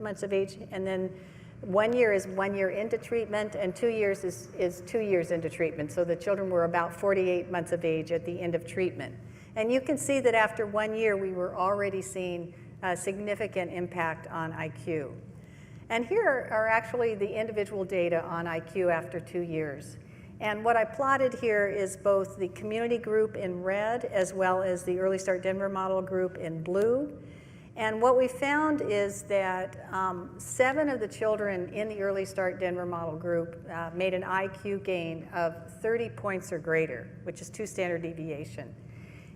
months of age, and then 1 year is 1 year into treatment, and 2 years is 2 years into treatment. So the children were about 48 months of age at the end of treatment. And you can see that after 1 year, we were already seeing a significant impact on IQ. And here are actually the individual data on IQ after 2 years. And what I plotted here is both the community group in red as well as the Early Start Denver model group in blue. And what we found is that 7 of the children in the Early Start Denver model group made an IQ gain of 30 points or greater, which is 2 standard deviation.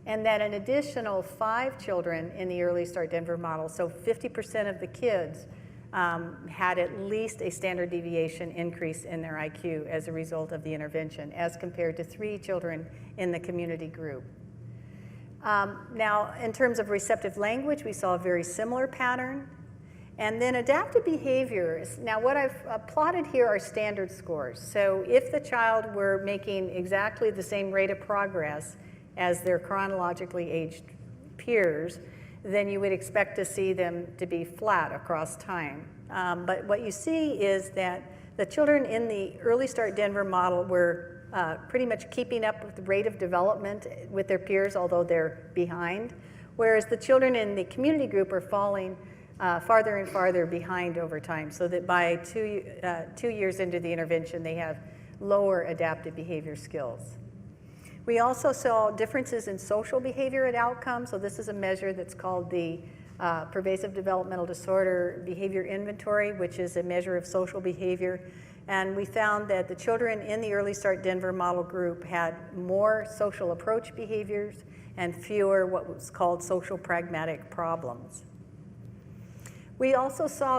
And that an additional 5 children in the Early Start Denver model, so 50% of the kids, had at least a standard deviation increase in their IQ as a result of the intervention, as compared to 3 children in the community group. Now, in terms of receptive language, we saw a very similar pattern. And then adaptive behaviors. Now, what I've plotted here are standard scores. So if the child were making exactly the same rate of progress as their chronologically aged peers, then you would expect to see them to be flat across time. But what you see is that the children in the Early Start Denver model were pretty much keeping up with the rate of development with their peers, although they're behind, whereas the children in the community group are falling farther and farther behind over time, so that by 2 years into the intervention, they have lower adaptive behavior skills. We also saw differences in social behavior at outcomes. So this is a measure that's called the Pervasive Developmental Disorder Behavior Inventory, which is a measure of social behavior. And we found that the children in the Early Start Denver model group had more social approach behaviors and fewer what was called social pragmatic problems. We also saw